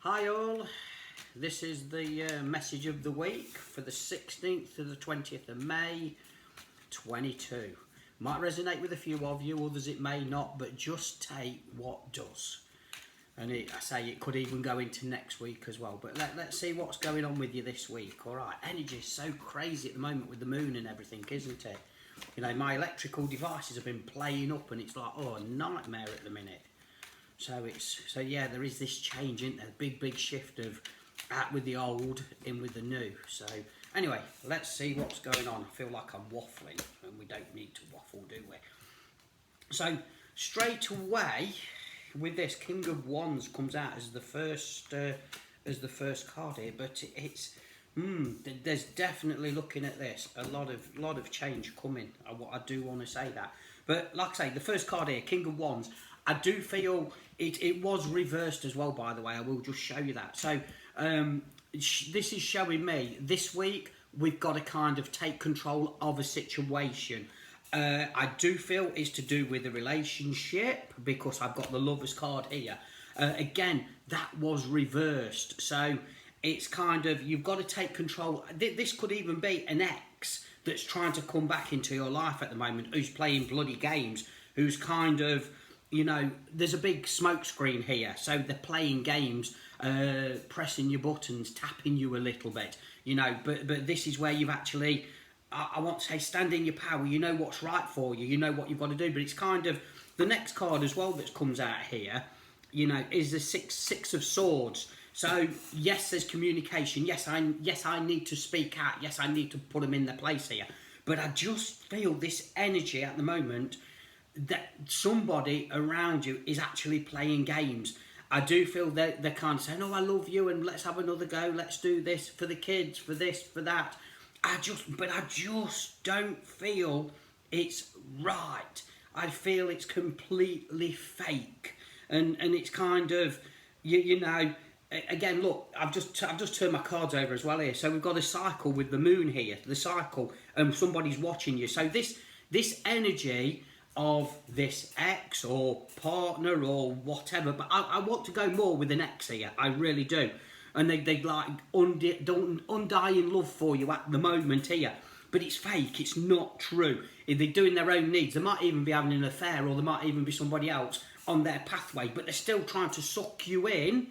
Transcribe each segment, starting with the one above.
Hi all, this is the message of the week for the 16th to the 20th of May 22. Might resonate with a few of you, others it may not, but just take what does. And I say it could even go into next week as well, but let's see what's going on with you this week. Alright, energy is so crazy at the moment with the moon and everything, isn't it? You know, my electrical devices have been playing up and it's like, oh, a nightmare at the minute. So yeah, there is this change, isn't there? Big shift of out with the old, in with the new. So anyway, let's see what's going on. I feel like I'm waffling, and we don't need to waffle, do we? So straight away with this, King of Wands comes out as the first card here, but there's definitely, looking at this, a lot of change coming. I do want to say that, but like I say, the first card here, King of Wands, I do feel it was reversed as well, by the way. I will just show you that. So this is showing me this week we've got to kind of take control of a situation. I do feel it's to do with a relationship because I've got the Lovers card here. Again, that was reversed. So it's kind of, you've got to take control. This could even be an ex that's trying to come back into your life at the moment, who's playing bloody games, who's kind of, you know, there's a big smoke screen here, so they're playing games, pressing your buttons, tapping you a little bit, you know, but this is where you've actually, I want to say, stand in your power. You know what's right for you, you know what you've got to do, but it's kind of, the next card as well that comes out here, you know, is the six of swords. So yes, there's communication, yes I need to speak out, yes I need to put them in their place here, but I just feel this energy at the moment that somebody around you is actually playing games. I do feel that they're kind of saying, oh, I love you and let's have another go, let's do this for the kids, for this, for that. I just don't feel it's right. I feel it's completely fake. And it's kind of, you know, again, look, I've just turned my cards over as well here. So we've got a cycle with the moon here, the cycle, and somebody's watching you. So this energy of this ex or partner or whatever, but I want to go more with an ex here, I really do. And they like undying love for you at the moment here, but it's fake, it's not true. If they're doing their own needs, they might even be having an affair, or there might even be somebody else on their pathway, but they're still trying to suck you in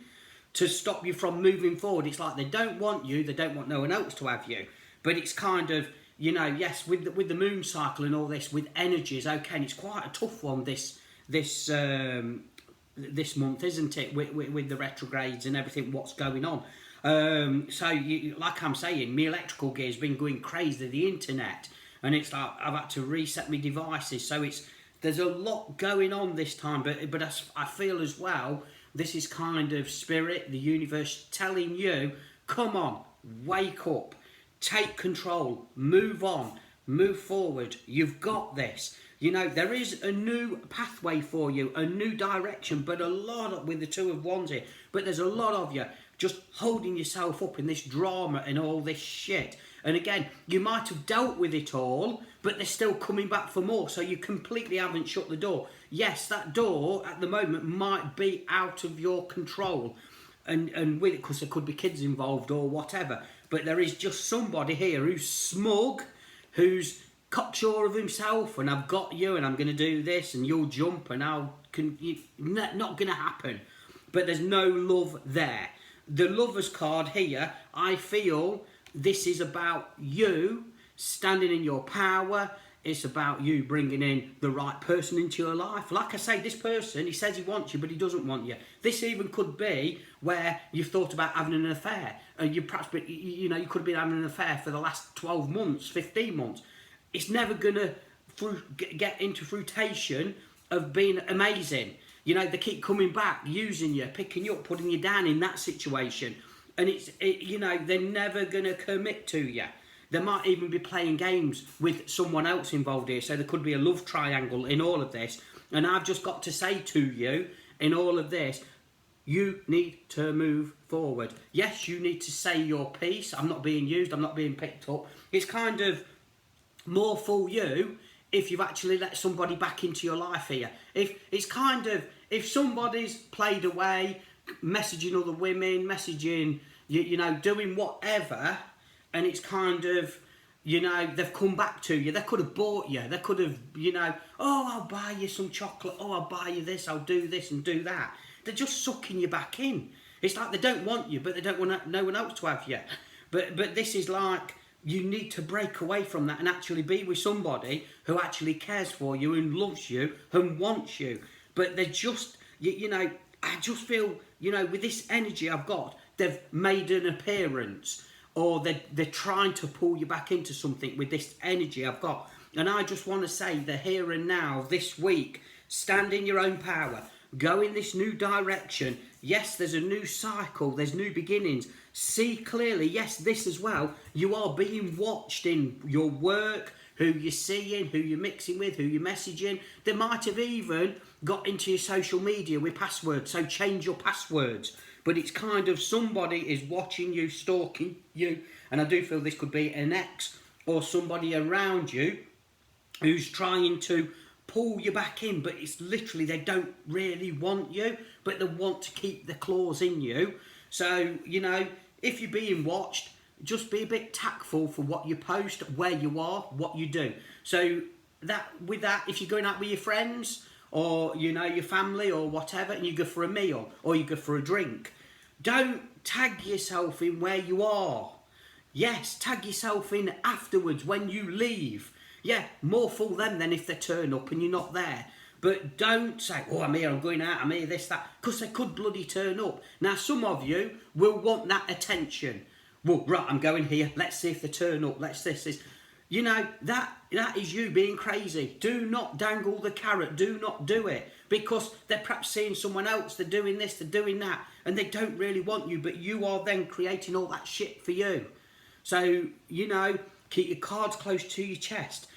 to stop you from moving forward. It's like they don't want you, they don't want no one else to have you, but it's kind of, you know, yes, with the moon cycle and all this, with energies, okay, and it's quite a tough one this month, isn't it, with the retrogrades and everything, what's going on. So, like I'm saying, my electrical gear's been going crazy, the internet, and it's like I've had to reset my devices, so there's a lot going on this time, but I feel as well, this is kind of spirit, the universe telling you, come on, wake up. Take control, move on, move forward. You've got this. You know, there is a new pathway for you, a new direction, but a lot with the Two of Wands here. But there's a lot of you just holding yourself up in this drama and all this shit. And again, you might have dealt with it all, but they're still coming back for more. So you completely haven't shut the door. Yes, that door at the moment might be out of your control. And with it, because there could be kids involved or whatever. But there is just somebody here who's smug, who's cocksure of himself, and I've got you, and I'm going to do this, and you'll jump, and not going to happen. But there's no love there. The Lovers card here, I feel this is about you standing in your power. It's about you bringing in the right person into your life. Like I say, this person, he says he wants you, but he doesn't want you. This even could be where you've thought about having an affair. You perhaps, you know, you could have been having an affair for the last 12 months, 15 months. It's never going to get into fruition of being amazing. You know, they keep coming back, using you, picking you up, putting you down in that situation. And you know, they're never going to commit to you. They might even be playing games with someone else involved here. So there could be a love triangle in all of this. And I've just got to say to you, in all of this, you need to move forward. Yes, you need to say your piece. I'm not being used. I'm not being picked up. It's kind of more for you if you've actually let somebody back into your life here. If it's kind of, if somebody's played away, messaging other women, messaging, you know, doing whatever, and it's kind of, you know, they've come back to you. They could have bought you. They could have, you know, oh, I'll buy you some chocolate. Oh, I'll buy you this. I'll do this and do that. They're just sucking you back in. It's like they don't want you, but they don't want no one else to have you. But this is like, you need to break away from that and actually be with somebody who actually cares for you and loves you and wants you. But they're just, you know, I just feel, you know, with this energy I've got, they've made an appearance, or they're trying to pull you back into something with this energy I've got. And I just want to say that here and now, this week, stand in your own power. Go in this new direction. Yes, there's a new cycle. There's new beginnings. See clearly, yes, this as well. You are being watched in your work, who you're seeing, who you're mixing with, who you're messaging. They might have even got into your social media with passwords, so change your passwords. But it's kind of somebody is watching you, stalking you, and I do feel this could be an ex or somebody around you who's trying to pull you back in, but it's literally they don't really want you, but they want to keep the claws in you. So, you know, if you're being watched, just be a bit tactful for what you post, where you are, what you do. So that with that, if you're going out with your friends or, you know, your family or whatever, and you go for a meal or you go for a drink, don't tag yourself in where you are. Yes, tag yourself in afterwards when you leave. Yeah, more fool them than if they turn up and you're not there. But don't say, oh, I'm here, I'm going out, I'm here, this, that, because they could bloody turn up. Now, some of you will want that attention. Well, right, I'm going here, let's see if they turn up, let's this. You know, that is you being crazy. Do not dangle the carrot, do not do it. Because they're perhaps seeing someone else, they're doing this, they're doing that, and they don't really want you, but you are then creating all that shit for you. So, you know, keep your cards close to your chest.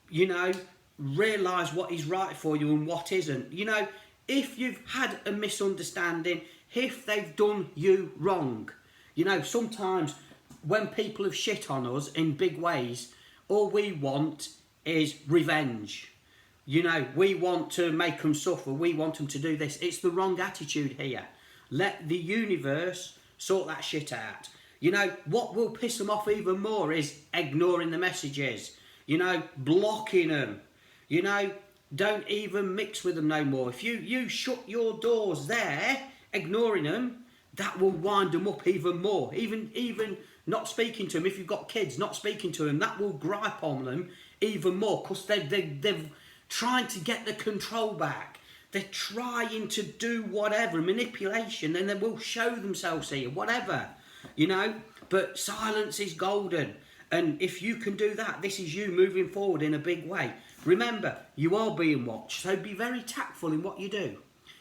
You know, realise what is right for you and what isn't. You know, if you've had a misunderstanding, if they've done you wrong, you know, sometimes when people have shit on us in big ways, all we want is revenge. You know, we want to make them suffer. We want them to do this. It's the wrong attitude here. Let the universe sort that shit out. You know, what will piss them off even more is ignoring the messages. You know, blocking them. You know, don't even mix with them no more. If you shut your doors there, ignoring them, that will wind them up even more. Even not speaking to them, if you've got kids, not speaking to them, that will gripe on them even more, because they're trying to get the control back. They're trying to do whatever, manipulation, and they will show themselves here, whatever, you know. But silence is golden. And if you can do that, this is you moving forward in a big way. Remember, you are being watched, so be very tactful in what you do.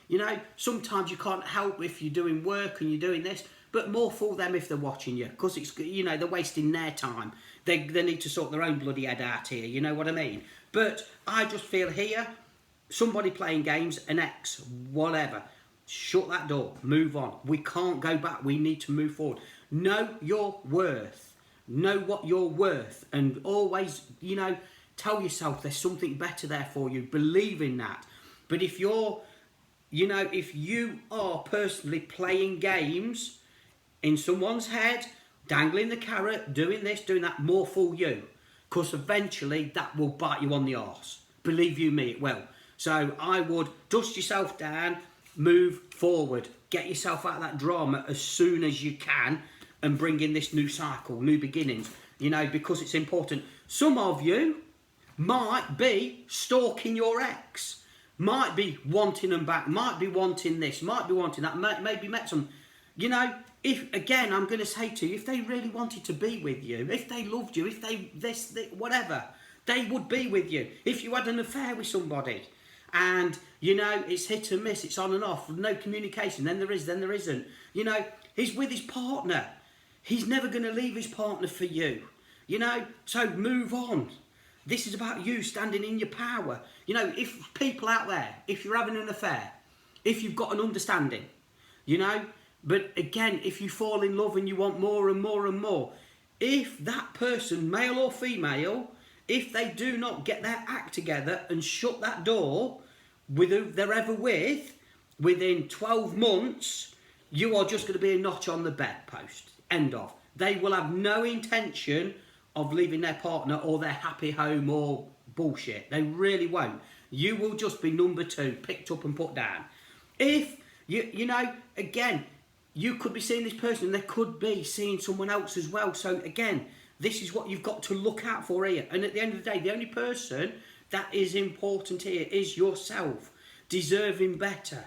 You know, sometimes you can't help if you're doing work and you're doing this, but more fool them if they're watching you, because it's, you know, they're wasting their time. They need to sort their own bloody head out here, you know what I mean? But I just feel here, somebody playing games, an ex, whatever, shut that door, move on. We can't go back, we need to move forward. Know your worth. Know what you're worth, and always, you know, tell yourself there's something better there for you. Believe in that. But if you're, you know, if you are personally playing games in someone's head, dangling the carrot, doing this, doing that, more fool you. Because eventually that will bite you on the arse. Believe you me, it will. So I would dust yourself down, move forward, get yourself out of that drama as soon as you can, and bring in this new cycle, new beginnings, you know, because it's important. Some of you might be stalking your ex, might be wanting them back, might be wanting this, might be wanting that, maybe met some, you know, if, again, I'm going to say to you, if they really wanted to be with you, if they loved you, if they, whatever, they would be with you. If you had an affair with somebody and, you know, it's hit and miss, it's on and off, no communication, then there is, then there isn't. You know, he's with his partner. He's never going to leave his partner for you, you know, so move on. This is about you standing in your power. You know, if people out there, if you're having an affair, if you've got an understanding, you know, but again, if you fall in love and you want more and more and more, if that person, male or female, if they do not get their act together and shut that door with who they're ever with, within 12 months, You are just going to be a notch on the bedpost. End of. They will have no intention of leaving their partner or their happy home or bullshit. They really won't. You will just be number 2, picked up and put down. If, you know, again, you could be seeing this person and they could be seeing someone else as well. So again, this is what you've got to look out for here. And at the end of the day, the only person that is important here is yourself. Deserving better.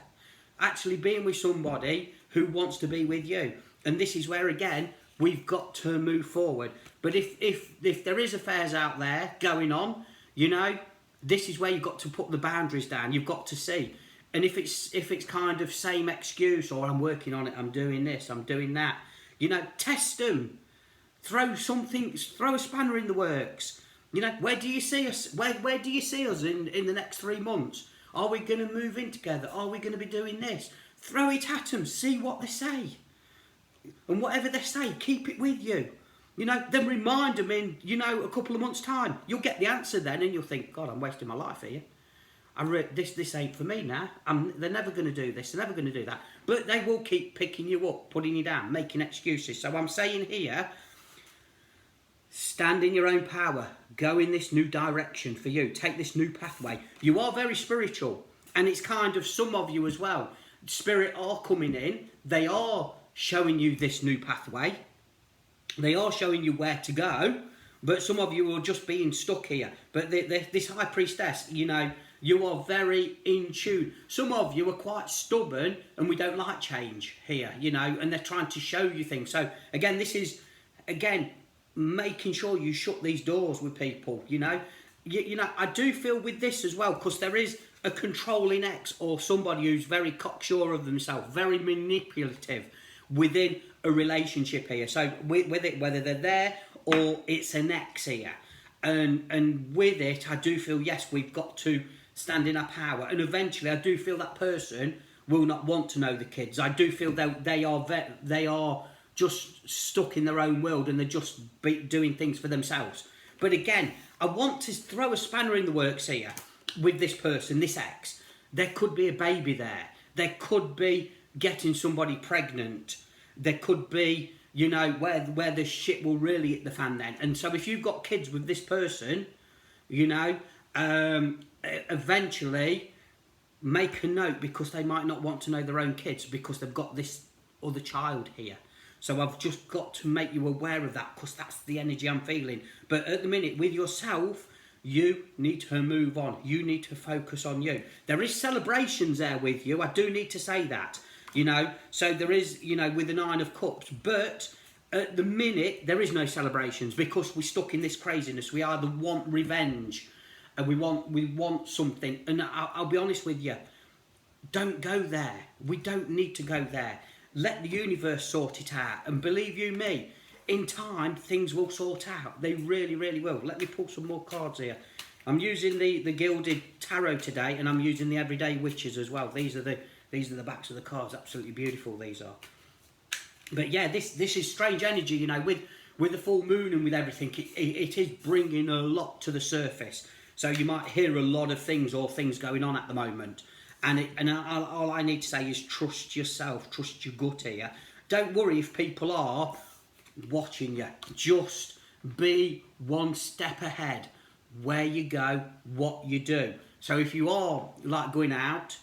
Actually being with somebody who wants to be with you. And this is where, again, we've got to move forward. But if there is affairs out there going on, you know, this is where you've got to put the boundaries down. You've got to see. And if it's kind of same excuse, or I'm working on it, I'm doing this, I'm doing that, you know, test them. Throw a spanner in the works. You know, where do you see us? Where do you see us in the next 3 months? Are we going to move in together? Are we going to be doing this? Throw it at them. See what they say. And whatever they say, keep it with you. You know, then remind them in, you know, a couple of months' time. You'll get the answer then, and you'll think, God, I'm wasting my life here. This ain't for me now. They're never going to do this. They're never going to do that. But they will keep picking you up, putting you down, making excuses. So I'm saying here, stand in your own power. Go in this new direction for you. Take this new pathway. You are very spiritual. And it's kind of some of you as well. Spirit are coming in. They are showing you this new pathway. They are showing you where to go. But some of you are just being stuck here. But this high priestess, you know, you are very in tune. Some of you are quite stubborn and we don't like change here, you know, and they're trying to show you things. So, again, this is, again, making sure you shut these doors with people, you know. You know, I do feel with this as well, because there is a controlling ex or somebody who's very cocksure of themselves, very manipulative within a relationship here. So with it, whether they're there or it's an ex here. And with it, I do feel, yes, we've got to stand in our power. And eventually, I do feel that person will not want to know the kids. I do feel that they are just stuck in their own world and they're just doing things for themselves. But again, I want to throw a spanner in the works here with this person, this ex. There could be a baby there. There could be getting somebody pregnant. There could be, you know, where the shit will really hit the fan then. And so if you've got kids with this person, you know, eventually make a note, because they might not want to know their own kids because they've got this other child here. So I've just got to make you aware of that, because that's the energy I'm feeling. But at the minute, with yourself, you need to move on. You need to focus on you. There is celebrations there with you. I do need to say that, you know. So there is, you know, with the 9 of Cups. But at the minute, there is no celebrations, because we're stuck in this craziness. We either want revenge and we want something. And I'll be honest with you, don't go there. We don't need to go there. Let the universe sort it out. And believe you me, in time, things will sort out. They really, really will. Let me pull some more cards here. I'm using the Gilded Tarot today, and I'm using the Everyday Witches as well. These are the backs of the cards. Absolutely beautiful, these are. But yeah, this is strange energy, you know, with the full moon and with everything. It is bringing a lot to the surface. So you might hear a lot of things or things going on at the moment. And all I need to say is trust yourself, trust your gut here. Don't worry if people are watching you. Just be one step ahead where you go, what you do. So if you are like going out,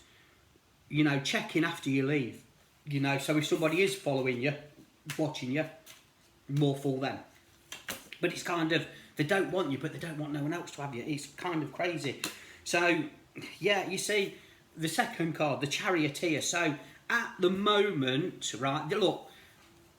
you know, check in after you leave. You know, so if somebody is following you, watching you, more for them. But it's kind of, they don't want you, but they don't want no one else to have you. It's kind of crazy. So, yeah, you see, the second card, the Charioteer. So, at the moment, right, look,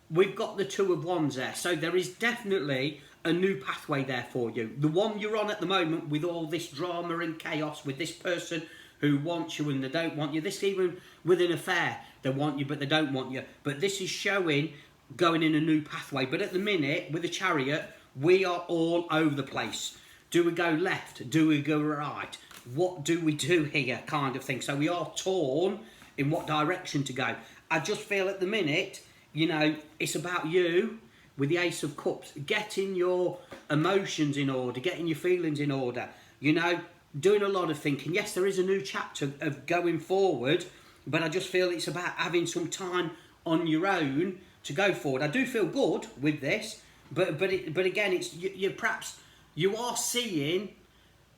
we've got the 2 of Wands there. So, there is definitely a new pathway there for you. The one you're on at the moment with all this drama and chaos, with this person who wants you and they don't want you. This even with an affair, they want you but they don't want you. But this is showing going in a new pathway. But at the minute, with the Chariot, we are all over the place. Do we go left? Do we go right? What do we do here, kind of thing. So we are torn in what direction to go. I just feel at the minute, you know, it's about you with the Ace of Cups, getting your emotions in order, getting your feelings in order, you know, doing a lot of thinking. Yes, there is a new chapter of going forward, but I just feel it's about having some time on your own to go forward. I do feel good with this, but again, it's you perhaps you are seeing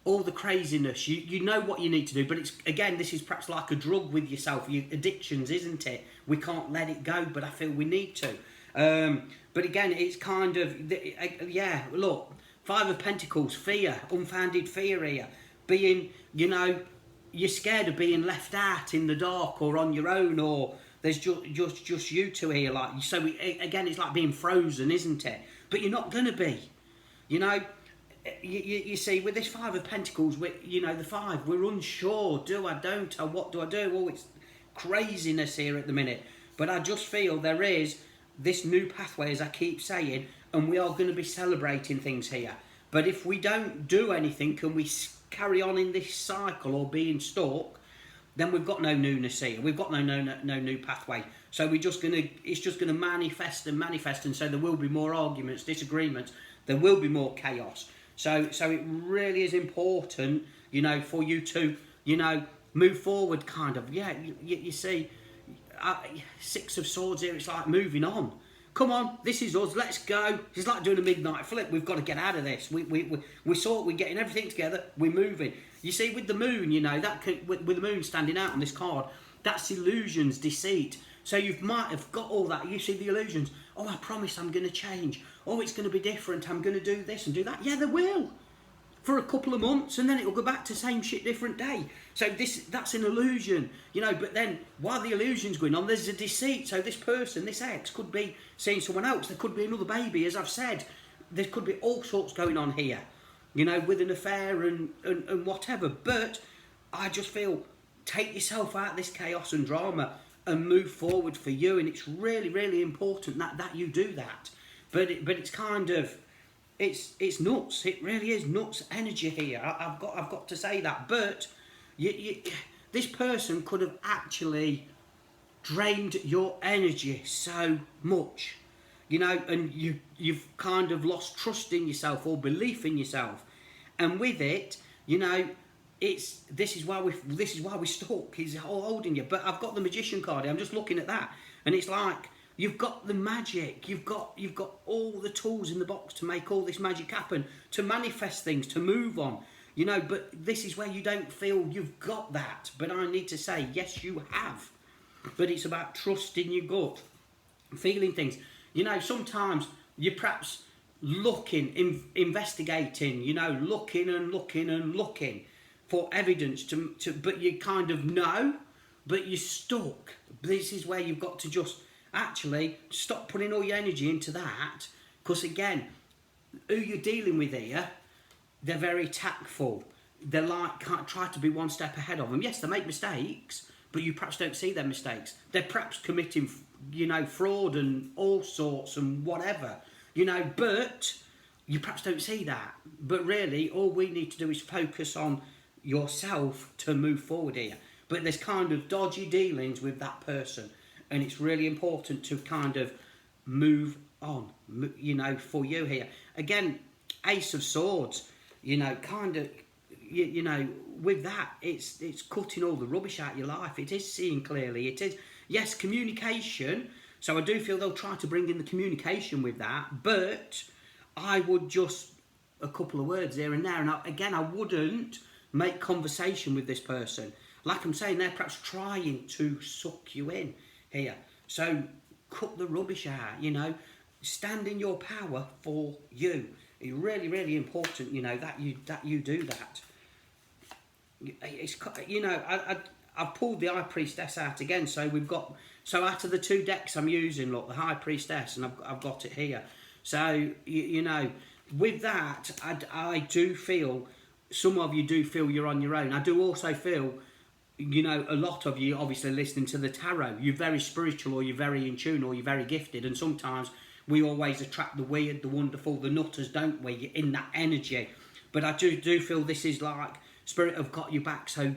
all the craziness. You know what you need to do, but it's again, this is perhaps like a drug with yourself. Your addictions, isn't it? We can't let it go, but I feel we need to. But again, it's kind of yeah. Look, Five of Pentacles, fear, unfounded fear here. Being, you're scared of being left out in the dark or on your own, or there's just you two here. Like, so again, it's like being frozen, isn't it? But you're not gonna be. You see, with this Five of Pentacles, the five, we're unsure. Do I, don't I, what do I do? Oh, it's craziness here at the minute. But I just feel there is this new pathway, as I keep saying, and we are going to be celebrating things here. But if we don't do anything, and we carry on in this cycle or being stuck, then we've got no newness here. We've got no new pathway. So it's just gonna manifest, and so there will be more arguments, disagreements. There will be more chaos. So it really is important, for you to, move forward. Kind of, yeah. You see, Six of Swords here. It's like moving on. Come on, this is us. Let's go. It's like doing a midnight flip. We've got to get out of this. We're getting everything together. We're moving. You see, with the moon, with the moon standing out on this card, that's illusions, deceit. So you might have got all that. You see the illusions. Oh, I promise I'm going to change. Oh, it's going to be different. I'm going to do this and do that. Yeah, they will. For a couple of months, and then it'll go back to same shit, different day. So that's an illusion, but then while the illusion's going on, there's a deceit. So this person, this ex, could be seeing someone else. There could be another baby, as I've said. There could be all sorts going on here, with an affair and whatever. But I just feel, take yourself out of this chaos and drama and move forward for you. And it's really, really important that you do that. But it's kind of, it's nuts. It really is nuts energy here. I've got to say that. But this person could have actually drained your energy so much, and you've kind of lost trust in yourself or belief in yourself. And with it, this is why we stalk. He's holding you. But I've got the Magician card here. I'm just looking at that, and it's like, you've got the magic, you've got all the tools in the box to make all this magic happen, to manifest things, to move on, but this is where you don't feel you've got that. But I need to say, yes, you have. But it's about trusting your gut, feeling things. Sometimes you're perhaps looking, investigating, looking for evidence but you kind of know, but you're stuck. This is where you've got to just actually stop putting all your energy into that, because again, who you're dealing with here, they're very tactful. They're like, can't try to be one step ahead of them. Yes, they make mistakes, but you perhaps don't see their mistakes. They're perhaps committing, fraud and all sorts and whatever, but you perhaps don't see that. But really, all we need to do is focus on yourself to move forward here. But there's kind of dodgy dealings with that person. And it's really important to kind of move on, for you here. Again, Ace of Swords, kind of, with that, it's cutting all the rubbish out of your life. It is seeing clearly. It is, yes, communication. So I do feel they'll try to bring in the communication with that. But I would just, a couple of words here and there. And I wouldn't make conversation with this person. Like I'm saying, they're perhaps trying to suck you in here. So cut the rubbish out, stand in your power for you. It's really, really important, that you do that. It's, I've pulled the High Priestess out again. So we've got, out of the two decks I'm using, look, the High Priestess, and I've got it here. So, with that, I do feel, some of you do feel you're on your own. I do also feel, a lot of you obviously listening to the tarot, you're very spiritual, or you're very in tune, or you're very gifted, and sometimes we always attract the weird, the wonderful, the nutters, don't we? You're in that energy. But I do feel this is like Spirit have got you back. So,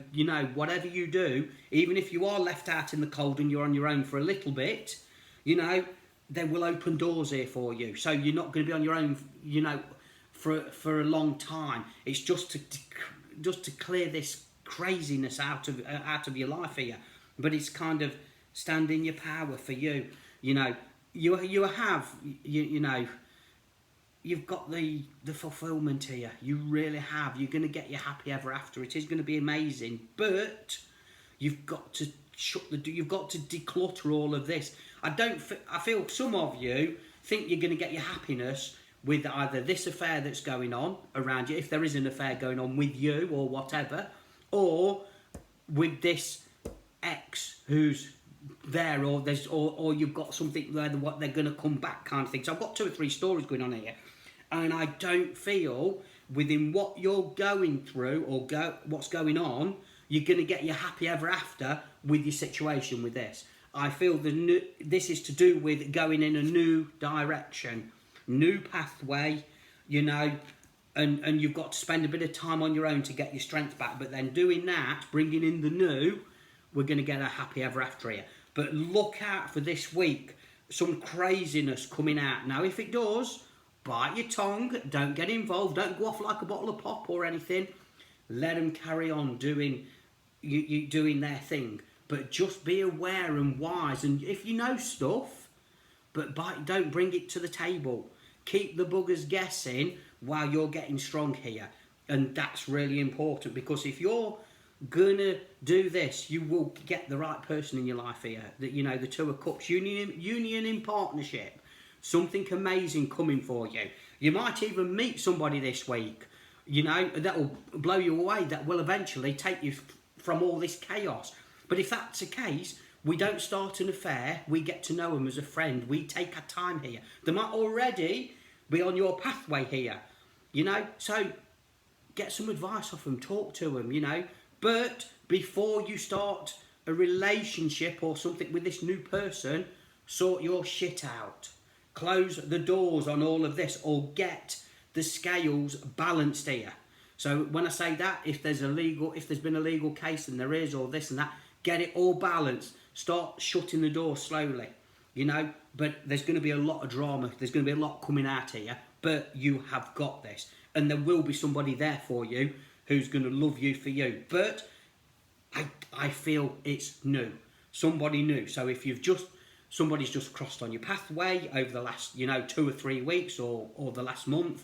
whatever you do, even if you are left out in the cold and you're on your own for a little bit, they will open doors here for you. So you're not going to be on your own, for a long time. It's just to clear this craziness out of your life here. But it's kind of stand in your power for you. You know, you have, you know, you've got the fulfillment here. You really have. You're going to get your happy ever after. It is going to be amazing, but you've got to you've got to declutter all of this. I feel some of you think you're going to get your happiness with either this affair that's going on around you, if there is an affair going on with you or whatever, or with this ex who's there, or you've got something where what they're going to come back kind of thing. So I've got 2 or 3 stories going on here, and I don't feel within what you're going through or what's going on, you're going to get your happy ever after with your situation with this. I feel this is to do with going in a new direction, new pathway, you know, and you've got to spend a bit of time on your own to get your strength back. But then doing that, bringing in the new, we're going to get a happy ever after here. But look out for this week, some craziness coming out. Now, if it does, bite your tongue, don't get involved, don't go off like a bottle of pop or anything. Let them carry on doing their thing. But just be aware and wise. And if you know stuff, but don't bring it to the table. Keep the buggers guessing while you're getting strong here. And that's really important, because if you're gonna do this, you will get the right person in your life here. That, you know, the 2 of Cups, union in partnership, something amazing coming for you. You might even meet somebody this week, you know, that will blow you away, that will eventually take you from all this chaos. But if that's the case, we don't start an affair, we get to know them as a friend, we take our time here. They might already be on your pathway here, you know, so get some advice off them, talk to them, you know. But before you start a relationship or something with this new person, sort your shit out. Close the doors on all of this, or get the scales balanced here. So when I say that, if there's been a legal case, and there is, or this and that, get it all balanced. Start shutting the door slowly, you know. But there's going to be a lot of drama. There's going to be a lot coming out here. But you have got this. And there will be somebody there for you who's going to love you for you. But I feel it's new. Somebody new. So if somebody's just crossed on your pathway over the last, you know, 2 or 3 weeks, or the last month,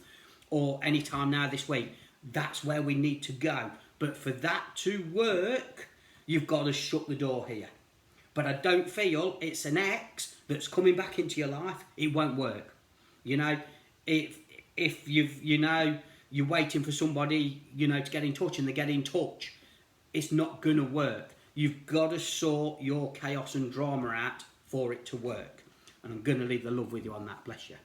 or any time now this week, that's where we need to go. But for that to work, you've got to shut the door here. But I don't feel it's an ex that's coming back into your life. It won't work. You know, if you're waiting for somebody, you know, to get in touch, and they get in touch, it's not going to work. You've got to sort your chaos and drama out for it to work. And I'm going to leave the love with you on that. Bless you.